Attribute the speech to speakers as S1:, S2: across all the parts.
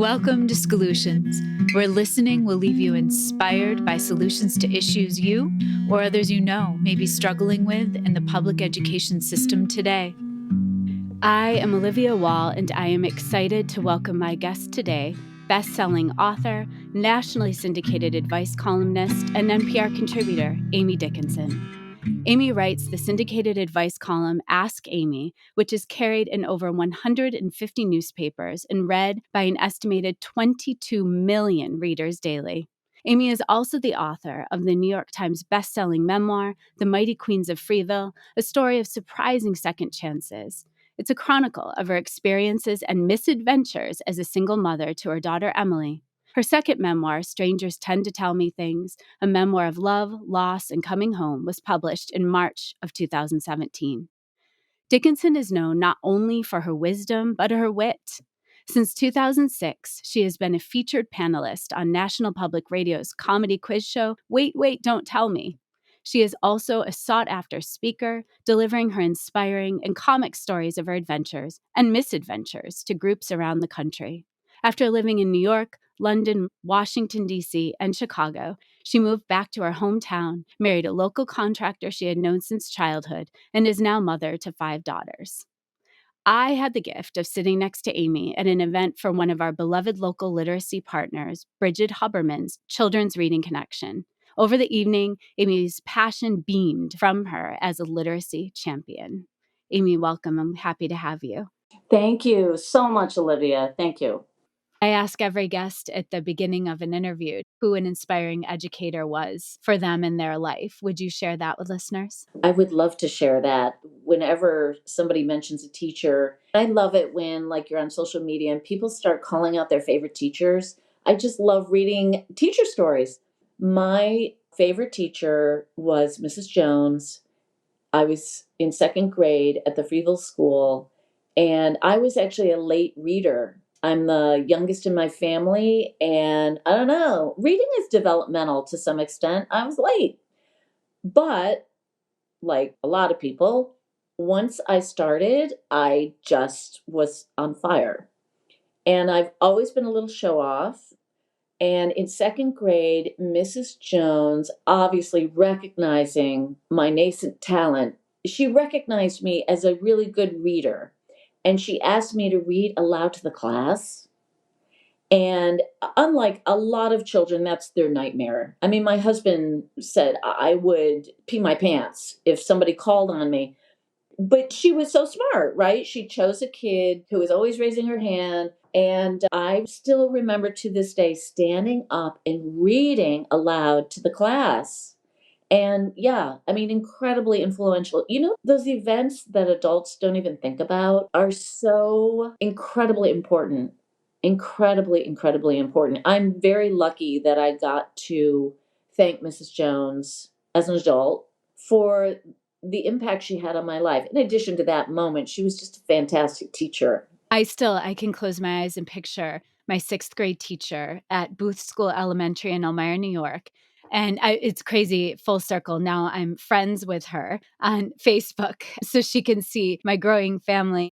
S1: Welcome to Solutions, where listening will leave you inspired by solutions to issues you or others you know may be struggling with in the public education system today. I am Olivia Wall, and I am excited to welcome my guest today, best-selling author, nationally syndicated advice columnist, and NPR contributor, Amy Dickinson. Amy writes the syndicated advice column Ask Amy, which is carried in over 150 newspapers and read by an estimated 22 million readers daily. Amy is also the author of the New York Times bestselling memoir, The Mighty Queens of Freeville, a story of surprising second chances. It's a chronicle of her experiences and misadventures as a single mother to her daughter Emily. Her second memoir, Strangers Tend to Tell Me Things, a memoir of love, loss, and coming home, was published in March of 2017. Dickinson is known not only for her wisdom, but her wit. Since 2006, she has been a featured panelist on National Public Radio's comedy quiz show, Wait, Wait, Don't Tell Me. She is also a sought-after speaker, delivering her inspiring and comic stories of her adventures and misadventures to groups around the country. After living in New York, London, Washington, D.C., and Chicago, she moved back to her hometown, married a local contractor she had known since childhood, and is now mother to 5 daughters. I had the gift of sitting next to Amy at an event for one of our beloved local literacy partners, Bridget Huberman's Children's Reading Connection. Over the evening, Amy's passion beamed from her as a literacy champion. Amy, welcome. I'm happy to have you.
S2: Thank you so much, Olivia. Thank you.
S1: I ask every guest at the beginning of an interview who an inspiring educator was for them in their life. Would you share that with listeners?
S2: I would love to share that. Whenever somebody mentions a teacher, I love it when, like, you're on social media and people start calling out their favorite teachers. I just love reading teacher stories. My favorite teacher was Mrs. Jones. I was in second grade at the Freeville School, and I was actually a late reader. I'm the youngest in my family, and I don't know, reading is developmental to some extent. I was late. But like a lot of people, once I started, I just was on fire. And I've always been a little show off. And in second grade, Mrs. Jones, obviously recognizing my nascent talent, she recognized me as a really good reader. And she asked me to read aloud to the class. And unlike a lot of children, that's their nightmare. I mean, my husband said I would pee my pants if somebody called on me. But she was so smart, right? She chose a kid who was always raising her hand. And I still remember to this day standing up and reading aloud to the class. And yeah, I mean, incredibly influential. You know, those events that adults don't even think about are so incredibly important. Incredibly, incredibly important. I'm very lucky that I got to thank Mrs. Jones as an adult for the impact she had on my life. In addition to that moment, she was just a fantastic teacher.
S1: I can close my eyes and picture my 6th grade teacher at Booth School Elementary in Elmira, New York. And it's crazy, full circle. Now I'm friends with her on Facebook so she can see my growing family.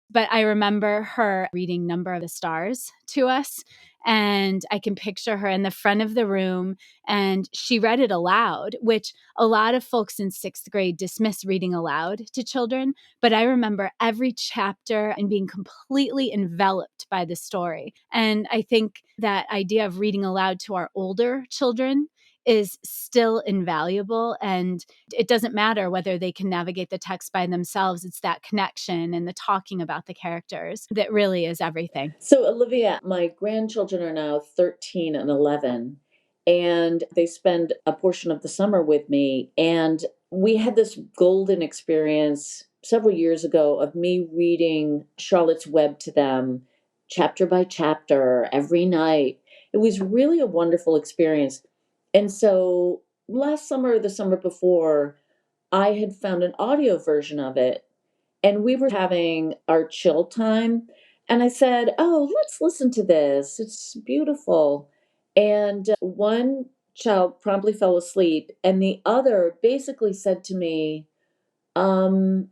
S1: But I remember her reading Number of the Stars to us. And I can picture her in the front of the room, and she read it aloud, which a lot of folks in 6th grade dismiss reading aloud to children. But I remember every chapter and being completely enveloped by the story. And I think that idea of reading aloud to our older children is still invaluable. And it doesn't matter whether they can navigate the text by themselves. It's that connection and the talking about the characters that really is everything.
S2: So, Olivia, my grandchildren are now 13 and 11, and they spend a portion of the summer with me. And we had this golden experience several years ago of me reading Charlotte's Web to them, chapter by chapter, every night. It was really a wonderful experience. And so, last summer or the summer before, I had found an audio version of it, and we were having our chill time. And I said, "Oh, let's listen to this. It's beautiful." And one child promptly fell asleep, and the other basically said to me, um,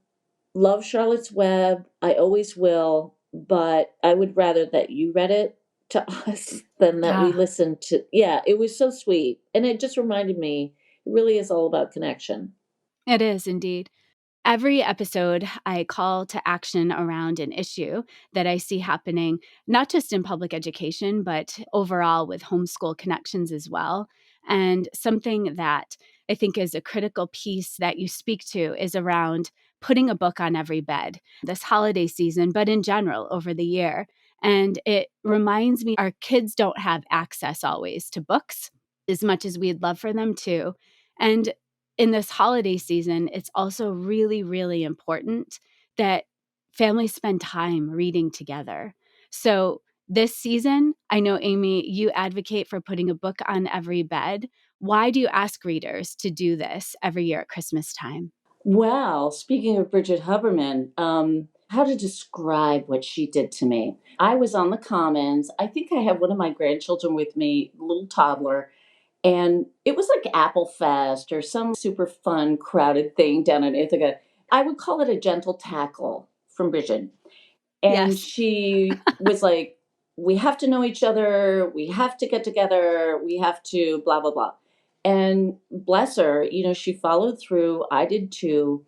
S2: "Love Charlotte's Web. I always will, but I would rather that you read it." to us than that we
S1: Ah,
S2: listened to. Yeah, it was so sweet. And it just reminded me, it really is all about connection.
S3: It is indeed. Every episode, I call to action around an issue that I see happening, not just in public education, but overall with homeschool connections as well. And something that I think is a critical piece that you speak to is around putting a book on every bed this holiday season, but in general over the year. And it reminds me our kids don't have access always to books as much as we'd love for them to. And in this holiday season, it's also really, really important that families spend time reading together. So, this season, I know, Amy, you advocate for putting a book on every bed. Why do you ask readers to do this every year at Christmas time?
S2: Well, speaking of Bridget Huberman, how to describe what she did to me. I was on the Commons. I think I have one of my grandchildren with me, little toddler, and it was like Apple Fest or some super fun, crowded thing down in Ithaca. I would call it a gentle tackle from Bridget. And
S3: Yes.
S2: she was like, we have to know each other. We have to get together. We have to blah, blah, blah. And bless her, she followed through. I did too.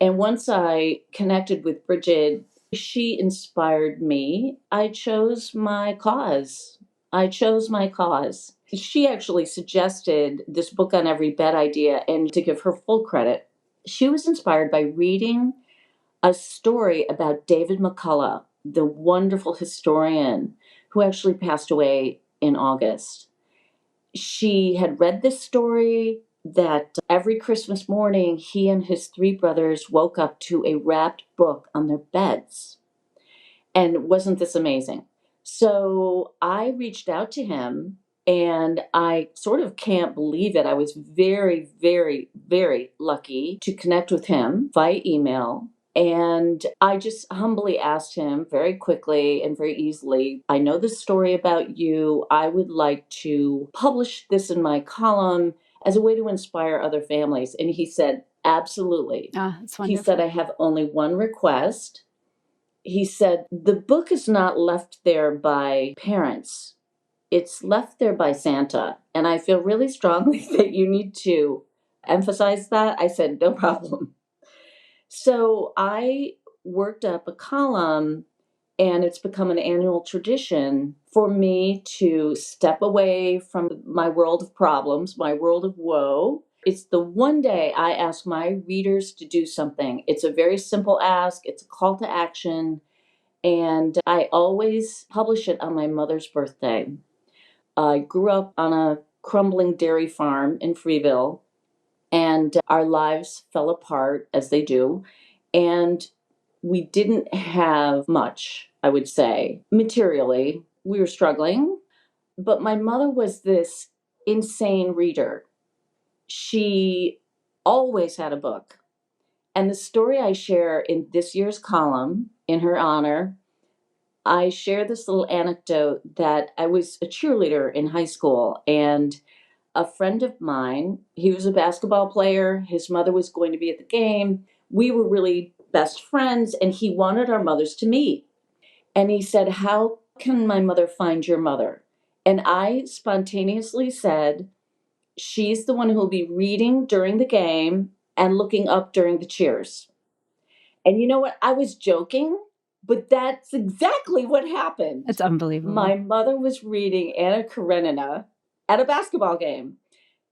S2: And once I connected with Bridget, she inspired me. I chose my cause. I chose my cause. She actually suggested this book on every bed idea. And to give her full credit, she was inspired by reading a story about David McCullough, the wonderful historian who actually passed away in August. She had read this story that every Christmas morning he and his three brothers woke up to a wrapped book on their beds. And wasn't this amazing? So I reached out to him and I sort of can't believe it. I was very, very, very lucky to connect with him via email. And I just humbly asked him very quickly and very easily, I know this story about you. I would like to publish this in my column as a way to inspire other families. And he said, absolutely.
S3: Ah, it's
S2: He said,
S3: wonderful.
S2: I have only one request. He said, the book is not left there by parents, it's left there by Santa. And I feel really strongly that you need to emphasize that. I said, no problem. So I worked up a column, and it's become an annual tradition for me to step away from my world of problems, my world of woe. It's the one day I ask my readers to do something. It's a very simple ask, it's a call to action. And I always publish it on my mother's birthday. I grew up on a crumbling dairy farm in Freeville, and our lives fell apart as they do. And we didn't have much, I would say, materially. We were struggling, but my mother was this insane reader. She always had a book. And the story I share in this year's column in her honor, I share this little anecdote that I was a cheerleader in high school, and a friend of mine, he was a basketball player. His mother was going to be at the game. We were really best friends, and he wanted our mothers to meet. And he said, how can my mother find your mother? And I spontaneously said, she's the one who will be reading during the game and looking up during the cheers. And you know what? I was joking, but that's exactly what happened.
S3: It's unbelievable.
S2: My mother was reading Anna Karenina at a basketball game.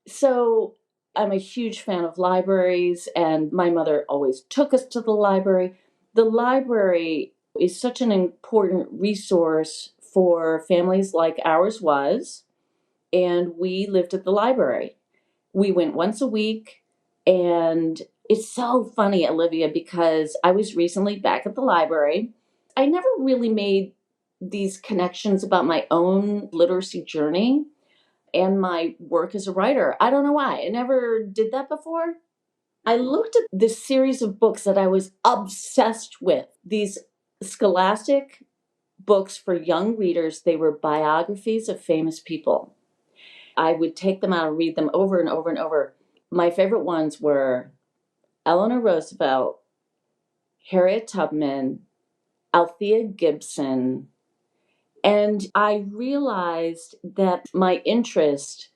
S2: So I'm a huge fan of libraries, and my mother always took us to the library. The library is such an important resource for families like ours was, and we lived at the library. We went once a week, and it's so funny, Olivia, because I was recently back at the library. I never really made these connections about my own literacy journey and my work as a writer. I don't know why. I never did that before. I looked at this series of books that I was obsessed with, these scholastic books for young readers. They were biographies of famous people. I would take them out and read them over and over and over. My favorite ones were Eleanor Roosevelt, Harriet Tubman, Althea Gibson, And I realized that my interest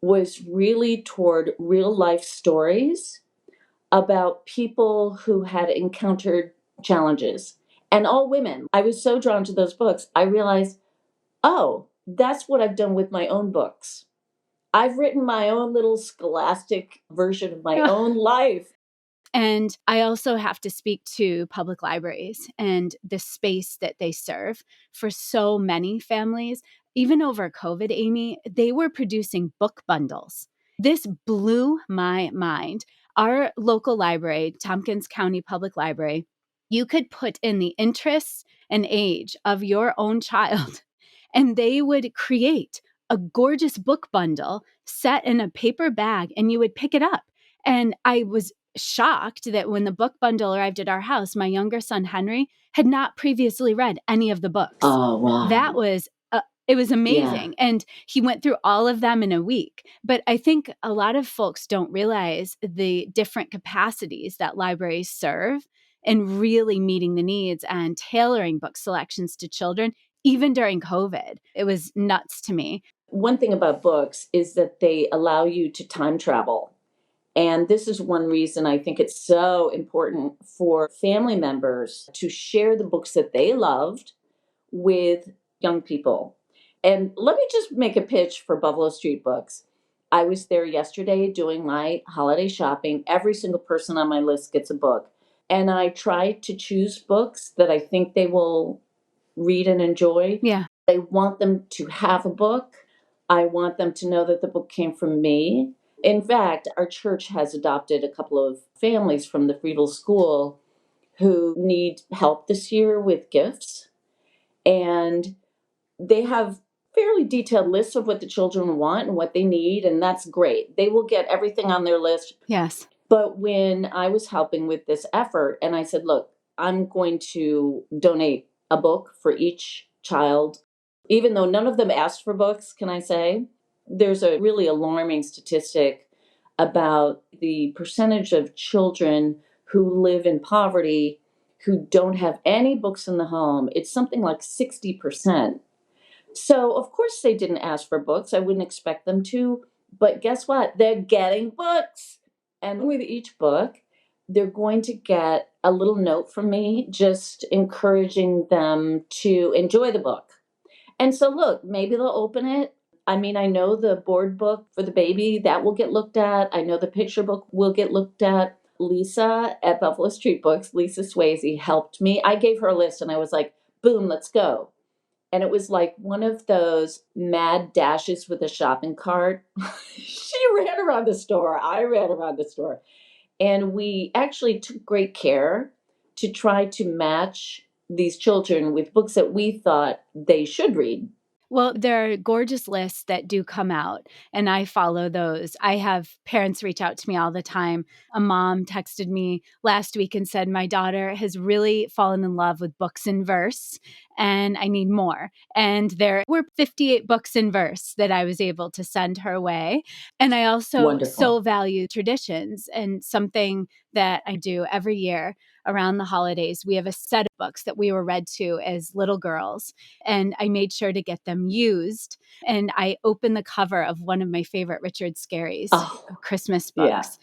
S2: was really toward real life stories about people who had encountered challenges, and all women. I was so drawn to those books. I realized, oh, that's what I've done with my own books. I've written my own little scholastic version of my own life.
S3: And I also have to speak to public libraries and the space that they serve for so many families. Even over COVID, Amy, they were producing book bundles. This blew my mind. Our local library, Tompkins County Public Library, you could put in the interests and age of your own child, and they would create a gorgeous book bundle set in a paper bag, and you would pick it up. And I was shocked that when the book bundle arrived at our house, my younger son, Henry, had not previously read any of the books.
S2: Oh, wow.
S3: That was it was amazing.
S2: Yeah.
S3: And he went through all of them in a week. But I think a lot of folks don't realize the different capacities that libraries serve in really meeting the needs and tailoring book selections to children, even during COVID. It was nuts to me.
S2: One thing about books is that they allow you to time travel. And this is one reason I think it's so important for family members to share the books that they loved with young people. And let me just make a pitch for Buffalo Street Books. I was there yesterday doing my holiday shopping. Every single person on my list gets a book. And I try to choose books that I think they will read and enjoy.
S3: Yeah.
S2: I want them to have a book. I want them to know that the book came from me. In fact, our church has adopted a couple of families from the Friedel School who need help this year with gifts. And they have fairly detailed lists of what the children want and what they need, and that's great. They will get everything on their list.
S3: Yes.
S2: But when I was helping with this effort, and I said, look, I'm going to donate a book for each child, even though none of them asked for books, can I say? There's a really alarming statistic about the percentage of children who live in poverty who don't have any books in the home. It's something like 60%. So, of course, they didn't ask for books. I wouldn't expect them to. But guess what? They're getting books. And with each book, they're going to get a little note from me just encouraging them to enjoy the book. And so, look, maybe they'll open it. I mean, I know the board book for the baby, that will get looked at. I know the picture book will get looked at. Lisa at Buffalo Street Books, Lisa Swayze, helped me. I gave her a list and I was like, boom, let's go. And it was like one of those mad dashes with a shopping cart. She ran around the store. I ran around the store. And we actually took great care to try to match these children with books that we thought they should read.
S3: Well, there are gorgeous lists that do come out, and I follow those. I have parents reach out to me all the time. A mom texted me last week and said, my daughter has really fallen in love with books in verse, and I need more. And there were 58 books in verse that I was able to send her way. And I also
S2: Wonderful.
S3: so value traditions, and something that I do every year around the holidays. We have a set of books that we were read to as little girls, and I made sure to get them used. And I opened the cover of one of my favorite Richard Scarry's Christmas books.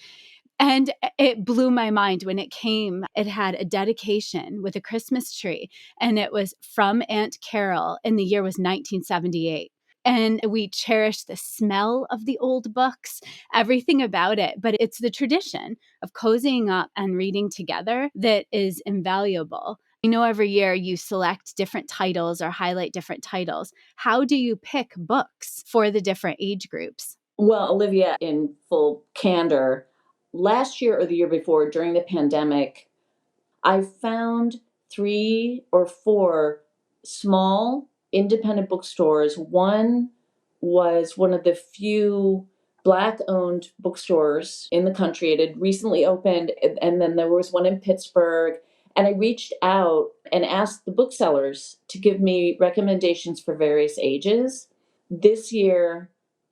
S2: Yeah.
S3: And it blew my mind when it came. It had a dedication with a Christmas tree, and it was from Aunt Carol, and the year was 1978. And we cherish the smell of the old books, everything about it. But it's the tradition of cozying up and reading together that is invaluable. I know every year you select different titles or highlight different titles. How do you pick books for the different age groups?
S2: Well, Olivia, in full candor, last year or the year before, during the pandemic, I found 3 or 4 small independent bookstores. One was one of the few Black-owned bookstores in the country. It had recently opened, and then there was one in Pittsburgh. And I reached out and asked the booksellers to give me recommendations for various ages. This year,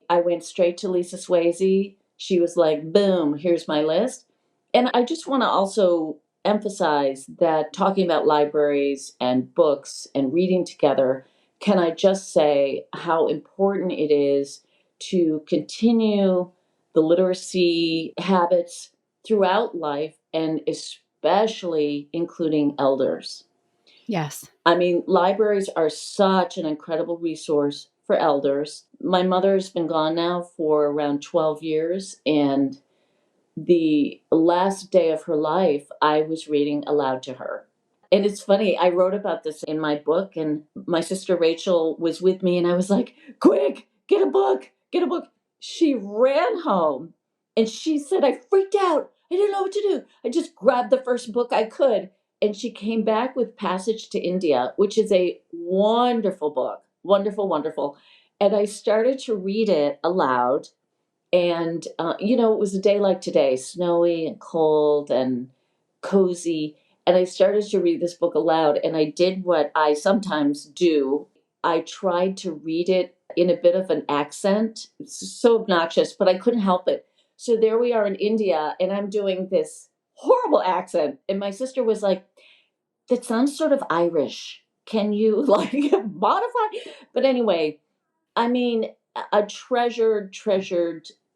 S2: I went straight to Lisa Swayze. She was like, boom, here's my list. And I just want to also emphasize that talking about libraries and books and reading together can I just say how important it is to continue the literacy habits throughout life, and especially including elders.
S3: Yes.
S2: I mean, libraries are such an incredible resource for elders. My mother's been gone now for around 12 years, and the last day of her life, I was reading aloud to her. And it's funny, I wrote about this in my book, and my sister Rachel was with me, and I was like, quick, get a book, get a book. She ran home and she said, I freaked out. I didn't know what to do. I just grabbed the first book I could. And she came back with Passage to India, which is a wonderful book. Wonderful, wonderful. And I started to read it aloud. And, it was a day like today, snowy and cold and cozy. And I started to read this book aloud, and I did what I sometimes do. I tried to read it in a bit of an accent. It's so obnoxious, but I couldn't help it. So there we are in India, and I'm doing this horrible accent. And my sister was like, that sounds sort of Irish. Can you like modify? But anyway, I mean, a treasured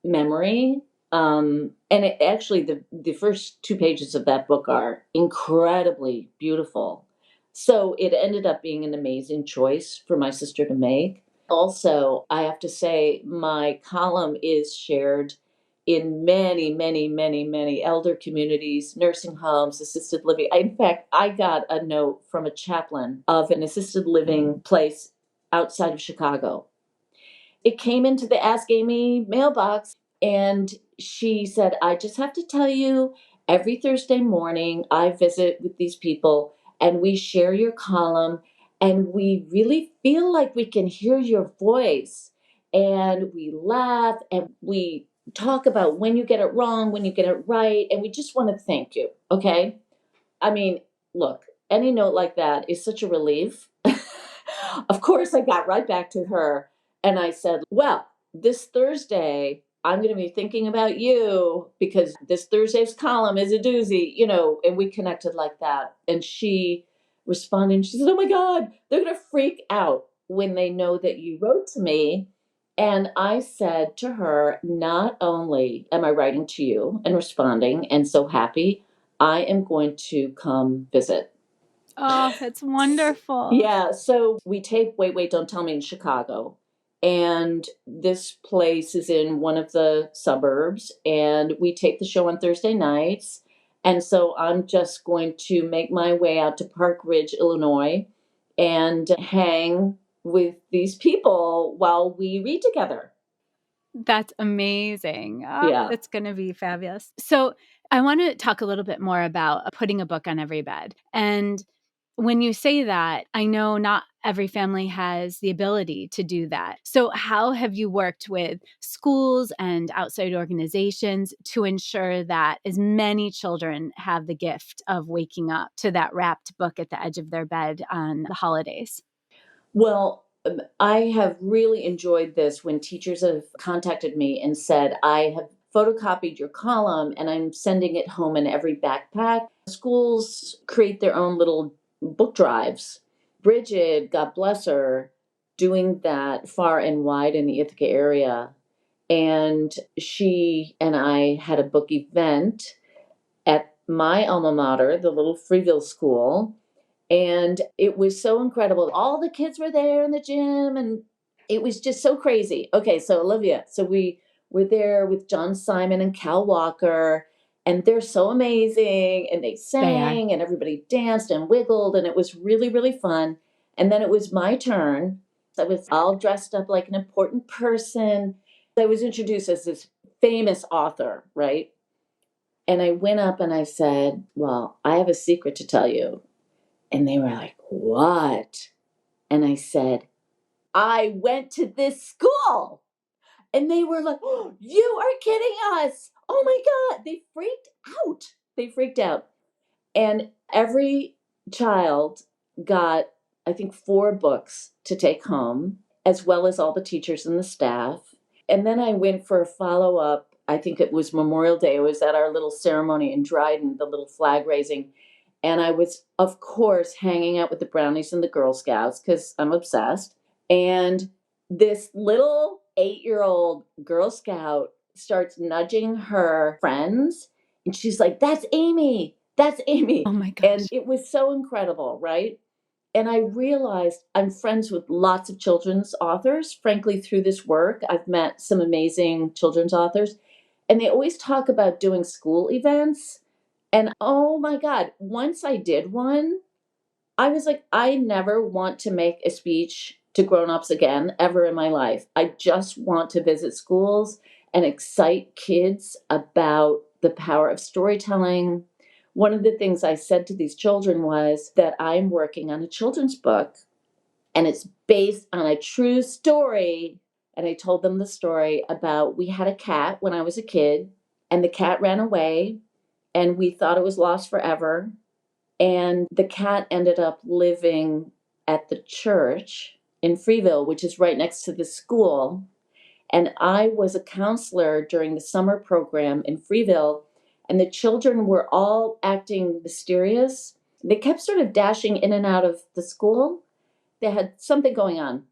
S2: memory. And actually, the first two pages of that book are incredibly beautiful. So it ended up being an amazing choice for my sister to make. Also, I have to say, my column is shared in many, many, many, many elder communities, nursing homes, assisted living. In fact, I got a note from a chaplain of an assisted living place outside of Chicago. It came into the Ask Amy mailbox, and she said, I just have to tell you, every Thursday morning I visit with these people and we share your column, and we really feel like we can hear your voice, and we laugh and we talk about when you get it wrong, when you get it right, and we just want to thank you. Okay. I mean, look, any note like that is such a relief. Of course, I got right back to her and I said, well, this Thursday, I'm going to be thinking about you because this Thursday's column is a doozy, and we connected like that. And she responded and she said, oh my God, they're going to freak out when they know that you wrote to me. And I said to her, not only am I writing to you and responding and so happy, I am going to come visit.
S3: Oh, that's wonderful.
S2: Yeah, so we tape Wait, Wait, Don't Tell Me in Chicago. And this place is in one of the suburbs. And we tape the show on Thursday nights. And so I'm just going to make my way out to Park Ridge, Illinois, and hang with these people while we read together.
S3: That's amazing. Oh,
S2: Yeah.
S3: that's going to be fabulous. So, I want to talk a little bit more about putting a book on every bed. And when you say that, I know not every family has the ability to do that. So, how have you worked with schools and outside organizations to ensure that as many children have the gift of waking up to that wrapped book at the edge of their bed on the holidays?
S2: Well, I have really enjoyed this when teachers have contacted me and said, I have photocopied your column and I'm sending it home in every backpack. Schools create their own little book drives. Bridget, God bless her, doing that far and wide in the Ithaca area. And she and I had a book event at my alma mater, the little Freeville School. And it was so incredible. All the kids were there in the gym, and it was just so crazy. Okay, so Olivia, so we were there with John Simon and Cal Walker, and they're so amazing. And they sang, and everybody danced and wiggled, and it was really, really fun. And then it was my turn. I was all dressed up like an important person. I was introduced as this famous author, right? And I went up and I said, well, I have a secret to tell you. And they were like, what? And I said, I went to this school. And they were like, oh, you are kidding us. Oh my God. They freaked out. They freaked out. And every child got, I think, 4 books to take home, as well as all the teachers and the staff. And then I went for a follow up. I think it was Memorial Day. It was at our little ceremony in Dryden, the little flag raising. And I was, of course, hanging out with the Brownies and the Girl Scouts because I'm obsessed. And this little 8-year-old Girl Scout starts nudging her friends. And she's like, "That's Amy. That's Amy."
S3: Oh my
S2: And
S3: gosh.
S2: it was so incredible, right? And I realized I'm friends with lots of children's authors. Frankly, through this work, I've met some amazing children's authors. And they always talk about doing school events. And oh my God, once I did one, I was like, I never want to make a speech to grown-ups again, ever in my life. I just want to visit schools and excite kids about the power of storytelling. One of the things I said to these children was that I'm working on a children's book and it's based on a true story. And I told them the story about we had a cat when I was a kid, and the cat ran away, and we thought it was lost forever. And the cat ended up living at the church in Freeville, which is right next to the school. And I was a counselor during the summer program in Freeville, and the children were all acting mysterious. They kept sort of dashing in and out of the school. They had something going on.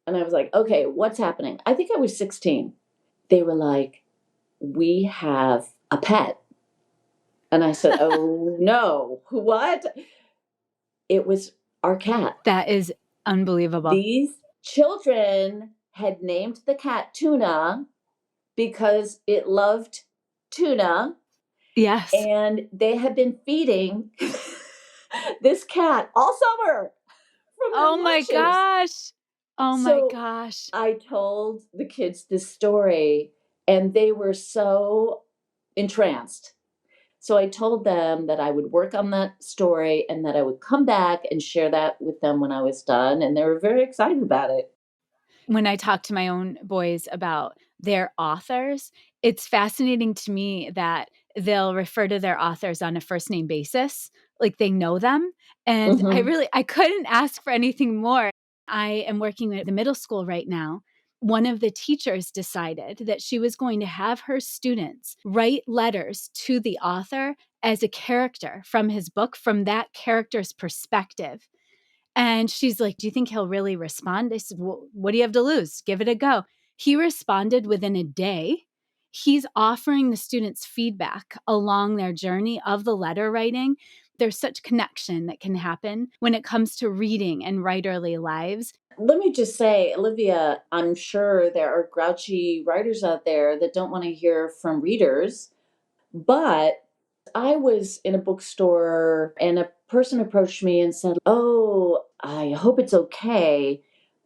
S2: And I was like, okay, what's happening? I think I was 16. They were like, we have a pet. And I said, oh no, what? It was our cat.
S3: That is unbelievable.
S2: These children had named the cat Tuna because it loved tuna,
S3: Yes.
S2: and they had been feeding this cat all summer from her
S3: Oh my
S2: lunches.
S3: gosh. Oh my
S2: So
S3: gosh.
S2: I told the kids this story, and they were so entranced. So I told them that I would work on that story and that I would come back and share that with them when I was done. And they were very excited about it.
S3: When I talk to my own boys about their authors, it's fascinating to me that they'll refer to their authors on a first name basis, like they know them. And
S2: Hmm.
S3: I couldn't ask for anything more. I am working at the middle school right now. One of the teachers decided that she was going to have her students write letters to the author as a character from his book, from that character's perspective. And she's like, "Do you think he'll really respond?" I said, "Well, what do you have to lose? Give it a go." He responded within a day. He's offering the students feedback along their journey of the letter writing. There's such connection that can happen when it comes to reading and writerly lives.
S2: Let me just say, Olivia, I'm sure there are grouchy writers out there that don't want to hear from readers, but I was in a bookstore and a person approached me and said, "Oh, I hope it's okay,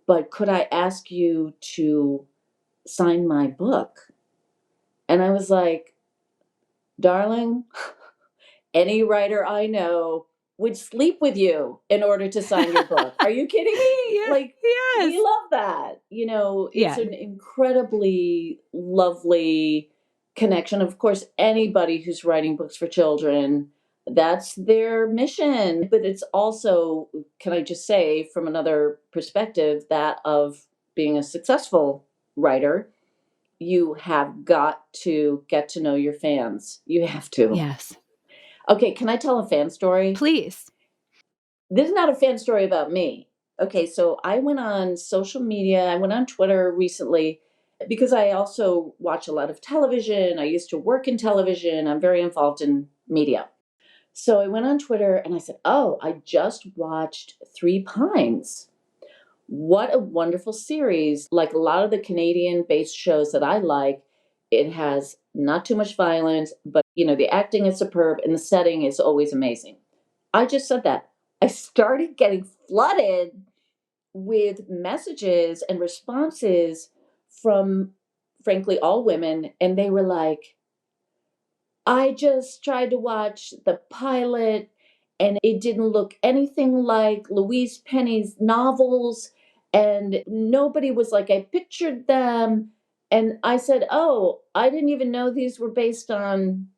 S2: but could I ask you to sign my book?" And I was like, "Darling, any writer I know would sleep with you in order to sign your book. Are you kidding me?"
S3: Yeah,
S2: Like, we
S3: yes.
S2: love that. You know, it's
S3: Yeah.
S2: an incredibly lovely connection. Of course, anybody who's writing books for children, that's their mission. But it's also, can I just say, from another perspective, that of being a successful writer, you have got to get to know your fans. You have to.
S3: Yes.
S2: Okay, can I tell a fan story?
S3: Please.
S2: This is not a fan story about me. Okay, so I went on social media, I went on Twitter recently because I also watch a lot of television. I used to work in television. I'm very involved in media. So I went on Twitter and I said, "Oh, I just watched Three Pines. What a wonderful series." Like a lot of the Canadian based shows that I like, it has not too much violence, but the acting is superb and the setting is always amazing. I just said that. I started getting flooded with messages and responses from, frankly, all women. And they were like, "I just tried to watch the pilot and it didn't look anything like Louise Penny's novels. And nobody was like I pictured them." And I said, "Oh, I didn't even know these were based on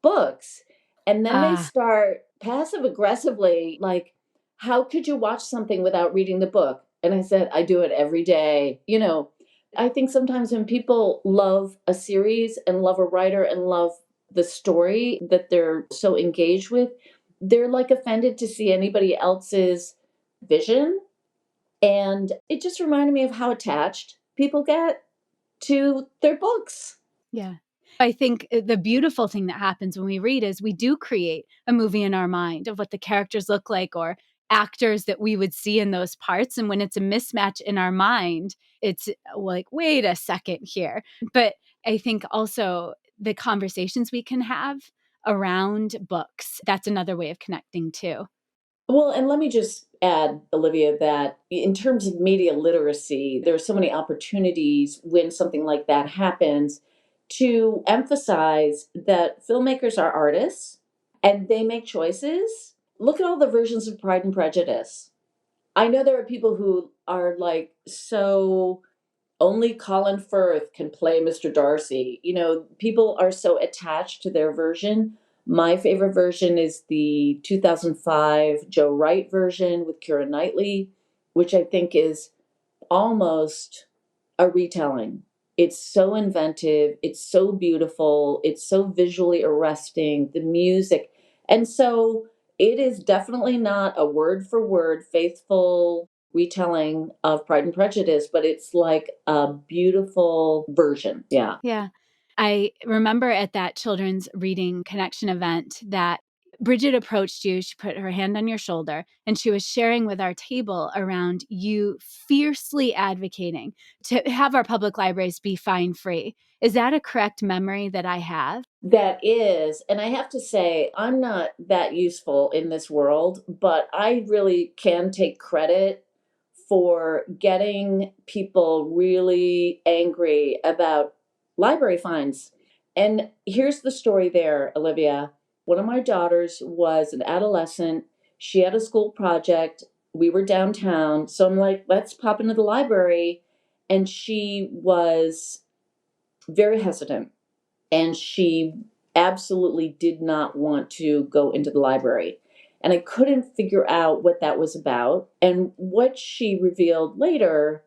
S2: books." And then they
S3: Ah,
S2: start passive aggressively, like, "How could you watch something without reading the book?" And I said, "I do it every day." I think sometimes when people love a series and love a writer and love the story that they're so engaged with, they're like offended to see anybody else's vision. And it just reminded me of how attached people get to their books.
S3: Yeah. I think the beautiful thing that happens when we read is we do create a movie in our mind of what the characters look like or actors that we would see in those parts. And when it's a mismatch in our mind, it's like, wait a second here. But I think also the conversations we can have around books, that's another way of connecting too.
S2: Well, and let me just add, Olivia, that in terms of media literacy, there are so many opportunities when something like that happens to emphasize that filmmakers are artists and they make choices. Look at all the versions of Pride and Prejudice. I know there are people who are like, so only Colin Firth can play Mr. Darcy. You know, people are so attached to their version. My favorite version is the 2005 Joe Wright version with Keira Knightley, which I think is almost a retelling. It's so inventive, it's so beautiful, it's so visually arresting, the music. And so it is definitely not a word for word faithful retelling of Pride and Prejudice, but it's like a beautiful version. Yeah.
S3: Yeah. I remember at that children's reading connection event that Bridget approached you. She put her hand on your shoulder and she was sharing with our table around you fiercely advocating to have our public libraries be fine free. Is that a correct memory that I have?
S2: That is, and I have to say, I'm not that useful in this world, but I really can take credit for getting people really angry about library fines. And here's the story there, Olivia. One of my daughters was an adolescent. She had a school project. We were downtown. So I'm like, let's pop into the library. And she was very hesitant and she absolutely did not want to go into the library. And I couldn't figure out what that was about. And what she revealed later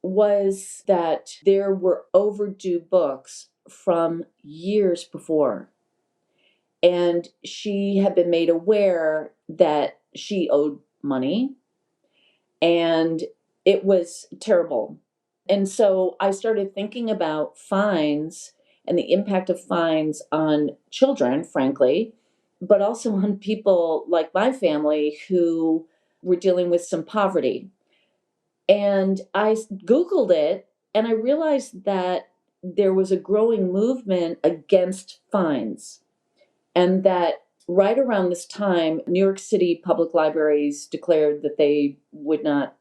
S2: was that there were overdue books from years before. And she had been made aware that she owed money, and it was terrible. And so I started thinking about fines and the impact of fines on children, frankly, but also on people like my family who were dealing with some poverty. And I Googled it and I realized that there was a growing movement against fines, and that right around this time, New York City public libraries declared that they would not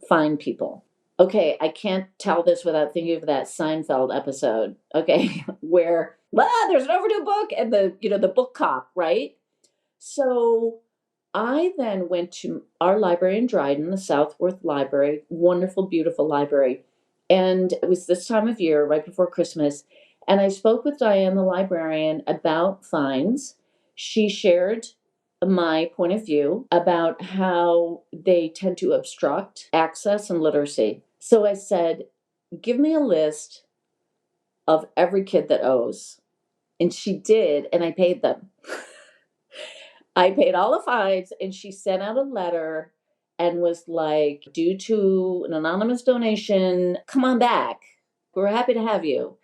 S2: fine people. Okay, I can't tell this without thinking of that Seinfeld episode. Okay, where there's an overdue book and the book cop, right? So I then went to our library in Dryden, the Southworth Library, wonderful, beautiful library. And it was this time of year, right before Christmas. And I spoke with Diane, the librarian, about fines. She shared my point of view about how they tend to obstruct access and literacy. So I said, give me a list of every kid that owes. And she did, and I paid them. I paid all the fines, and she sent out a letter and was like, due to an anonymous donation, come on back. We're happy to have you.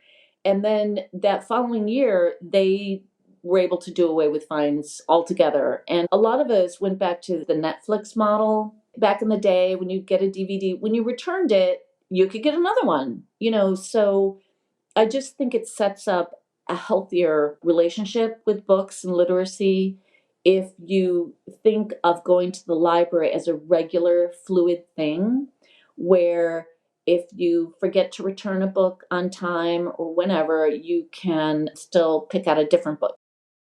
S2: And then that following year, they were able to do away with fines altogether. And a lot of us went back to the Netflix model back in the day when you get a DVD, when you returned it, you could get another one, So I just think it sets up a healthier relationship with books and literacy if you think of going to the library as a regular fluid thing where if you forget to return a book on time or whenever, you can still pick out a different book.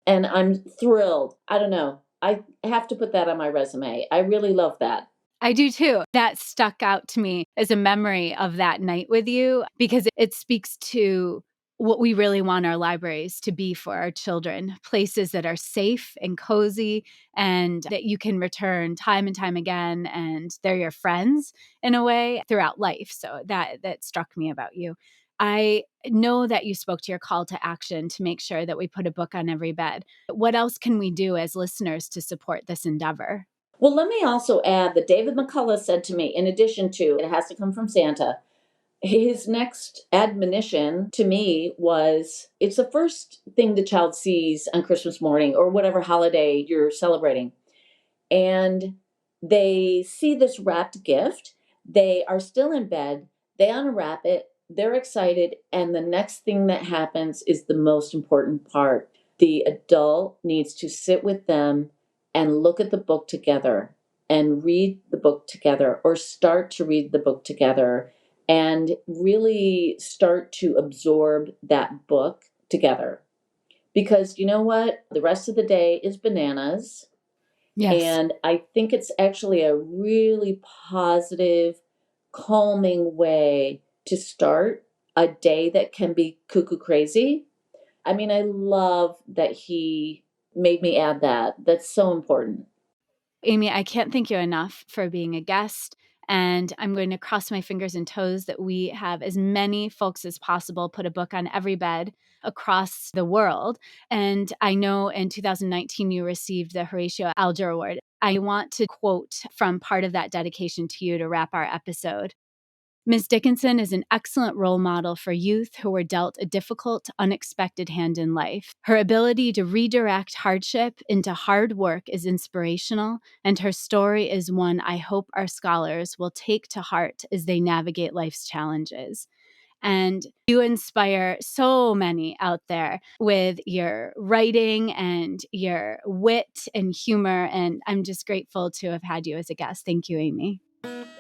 S2: And I'm thrilled. I don't know. I have to put that on my resume. I really love that.
S3: I do too. That stuck out to me as a memory of that night with you because it speaks to what we really want our libraries to be for our children, places that are safe and cozy and that you can return time and time again, and they're your friends in a way throughout life. So that struck me about you. I know that you spoke to your call to action to make sure that we put a book on every bed. What else can we do as listeners to support this endeavor?
S2: Well, let me also add that David McCullough said to me, in addition to it has to come from Santa, his next admonition to me was it's the first thing the child sees on Christmas morning or whatever holiday you're celebrating. And they see this wrapped gift. They are still in bed. They unwrap it. They're excited. And the next thing that happens is the most important part. The adult needs to sit with them and look at the book together and read the book together or start to read the book together and really start to absorb that book together. Because you know what? The rest of the day is bananas.
S3: Yes.
S2: And I think it's actually a really positive, calming way to start a day that can be cuckoo crazy. I mean, I love that he made me add that. That's so important.
S3: Amy, I can't thank you enough for being a guest. And I'm going to cross my fingers and toes that we have as many folks as possible put a book on every bed across the world. And I know in 2019 you received the Horatio Alger Award. I want to quote from part of that dedication to you to wrap our episode. Ms. Dickinson is an excellent role model for youth who were dealt a difficult, unexpected hand in life. Her ability to redirect hardship into hard work is inspirational, and her story is one I hope our scholars will take to heart as they navigate life's challenges. And you inspire so many out there with your writing and your wit and humor. And I'm just grateful to have had you as a guest. Thank you, Amy.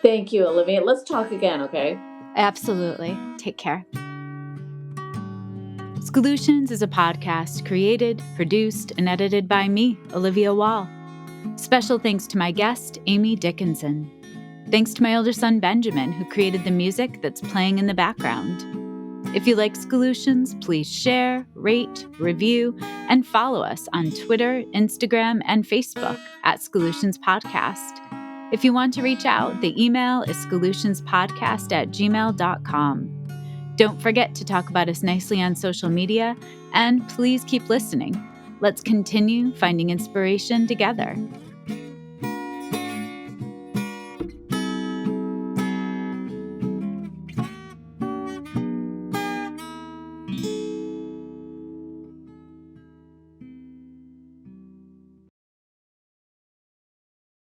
S2: Thank you, Olivia. Let's talk again, okay?
S3: Absolutely. Take care. Scholutions is a podcast created, produced, and edited by me, Olivia Wall. Special thanks to my guest, Amy Dickinson. Thanks to my older son, Benjamin, who created the music that's playing in the background. If you like Scholutions, please share, rate, review, and follow us on Twitter, Instagram, and Facebook at Scholutions Podcast. If you want to reach out, the email is scholutionspodcast@gmail.com. Don't forget to talk about us nicely on social media, and please keep listening. Let's continue finding inspiration together.